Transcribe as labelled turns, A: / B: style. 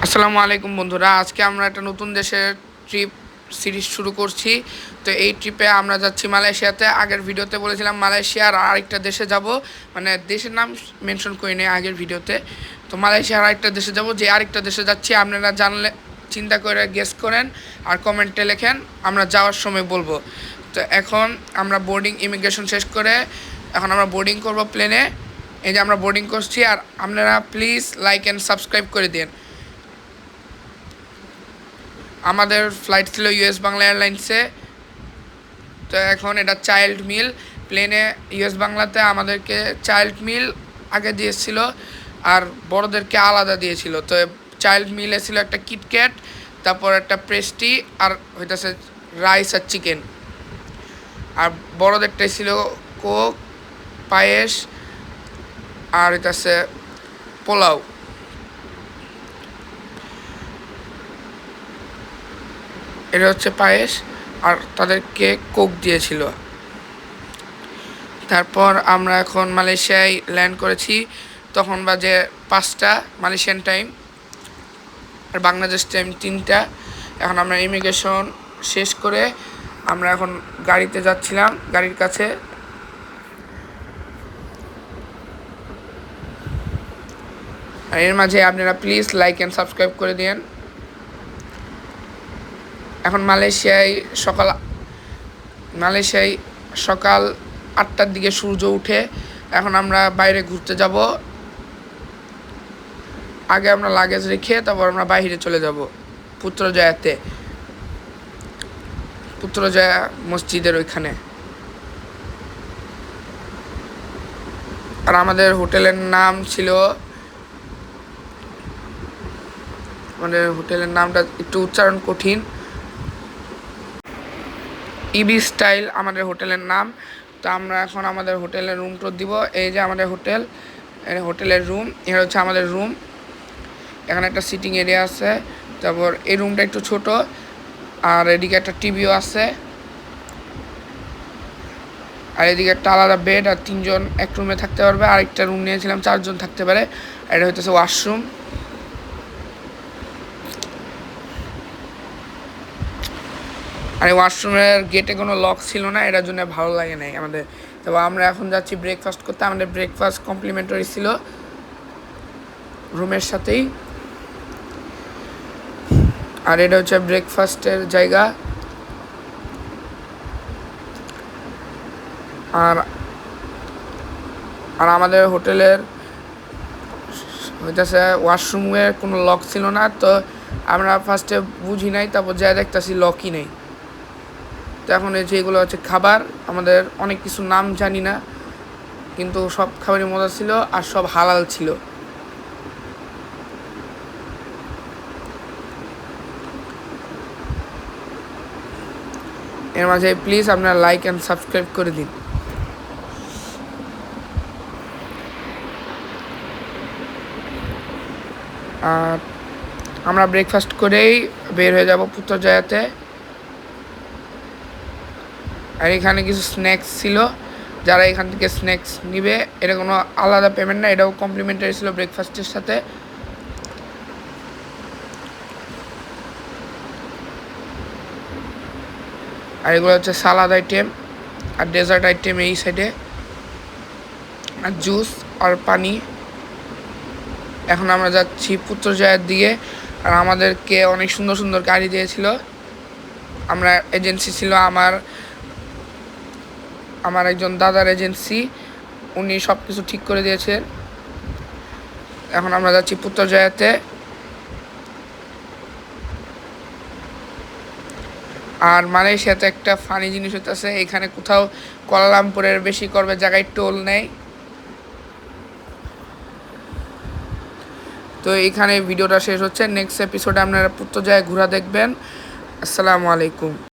A: আসসালামু আলাইকুম বন্ধুরা, আজকে আমরা একটা নতুন দেশের ট্রিপ সিরিজ শুরু করছি। তো এই ট্রিপে আমরা যাচ্ছি মালয়েশিয়াতে। আগের ভিডিওতে বলেছিলাম মালয়েশিয়ার আরেকটা দেশে যাব, মানে দেশের নাম মেনশন করি নি আগের ভিডিওতে। তো মালয়েশিয়ার আরেকটা দেশে যাব, যে আরেকটা দেশে যাচ্ছি আপনারা জানলে চিন্তা করে গেস করেন আর কমেন্টে লেখেন, আমরা যাওয়ার সময় বলবো। তো এখন আমরা বোর্ডিং ইমিগ্রেশন শেষ করে এখন আমরা বোর্ডিং করব প্লেনে। এই যে আমরা বোর্ডিং করছি, আর আপনারা প্লিজ লাইক অ্যান্ড সাবস্ক্রাইব করে দিন। আমাদের ফ্লাইট ছিল ইউএস বাংলা এয়ারলাইন্সে। তো এখন এটা চাইল্ড মিল প্লেনে। ইউএস বাংলাতে আমাদেরকে চাইল্ড মিল আগে দিয়েছিল আর বড়দেরকে আলাদা দিয়েছিল। তো চাইল্ড মিলে ছিল একটা কিটক্যাট, তারপর একটা পেস্ট্রি, আর হইতেছে রাইস আর চিকেন। আর বড়দেরটাই ছিল কোক, পায়েস, আর হইতেছে পোলাও। এটা হচ্ছে পায়েস, আর তাদেরকে কোক দিয়েছিল। তারপর আমরা এখন মালয়েশিয়ায় ল্যান্ড করেছি। তখন বাজে 5টা মালয়েশিয়ান টাইম, আর বাংলাদেশ টাইম 3টা। এখন আমরা ইমিগ্রেশন শেষ করে আমরা এখন গাড়িতে যাচ্ছিলাম, গাড়ির কাছে। আর এর মাঝে আপনারা প্লিজ লাইক অ্যান্ড সাবস্ক্রাইব করে দিন। এখন মালয়েশিয়ায় সকাল 8টার দিকে সূর্য উঠে। এখন আমরা বাইরে ঘুরতে যাব। আগে আমরা লাগেজ রেখে তারপর আমরা বাইরে চলে যাব পুত্রজয়া মসজিদের ওইখানে। আর আমাদের হোটেলের নাম ছিল, আমাদের হোটেলের নামটা একটু উচ্চারণ কঠিন, ইবি স্টাইল আমাদের হোটেলের নাম। তো আমরা এখন আমাদের হোটেলের রুম টুর দিব। এই যে আমাদের হোটেলের রুম, এটা হচ্ছে আমাদের রুম। এখানে একটা সিটিং এরিয়া আছে, তারপর এই রুমটা একটু ছোট, আর এদিকে একটা টিভিও আছে, আর এদিকে একটা আলাদা বেড, আর 3জন এক রুমে থাকতে পারবে। আরেকটা রুম নিয়েছিলাম 4জন থাকতে পারে। আর এটা হইতেছে ওয়াশরুম। আর এই ওয়াশরুমের গেটে কোনো লক ছিল না, এটার জন্য ভালো লাগে নাই আমাদের। তবে আমরা এখন যাচ্ছি ব্রেকফাস্ট করতে। আমাদের ব্রেকফাস্ট কমপ্লিমেন্টারি ছিল রুমের সাথেই। আর এটা হচ্ছে ব্রেকফাস্টের জায়গা। আর আর আমাদের হোটেলের হইতেছে ওয়াশরুমের কোনো লক ছিল না। তো আমরা ফার্স্টে বুঝি নাই, তারপর যা দেখতেছি লকই নেই। তো এখন এই যে এগুলো হচ্ছে খাবার, আমাদের অনেক কিছু নাম জানি না, কিন্তু সব খাবারই মজা ছিল আর সব হালাল ছিল। এর মাঝে প্লিজ আপনারা লাইক অ্যান্ড সাবস্ক্রাইব করে দিন। আর আমরা ব্রেকফাস্ট করেই বের হয়ে যাব পুত্রজয়াতে। আর এখানে কিছু স্ন্যাক্স ছিল, যারা এখান থেকে স্ন্যাক্স নিবে এটা কোনো আলাদা পেমেন্ট না, এটাও কমপ্লিমেন্টারি ছিল ব্রেকফাস্টের সাথে। আর এগুলো হচ্ছে সালাদ আইটেম আর ডেজার্ট আইটেম এই সাইডে, আর জুস আর পানি। এখন আমরা যাচ্ছি পুত্রজয়ার দিকে। আর আমাদেরকে অনেক সুন্দর সুন্দর গাড়ি দিয়েছিল। আমরা এজেন্সি ছিল আমার একজন দাদার এজেন্সি, উনি সব কিছু ঠিক করে দিয়েছেন। এখন আমরা যাচ্ছি পুত্রজয়াতে। আর মালয়েশিয়াতে একটা ফানি জিনিস হইতেছে, এখানে কোথাও কুয়ালালামপুরের বেশি করবে জায়গায় টোল নেই। তো এইখানে ভিডিওটা শেষ হচ্ছে। নেক্সট এপিসোডে আপনারা পুত্রজয়া ঘোরা দেখবেন। আসসালামু আলাইকুম।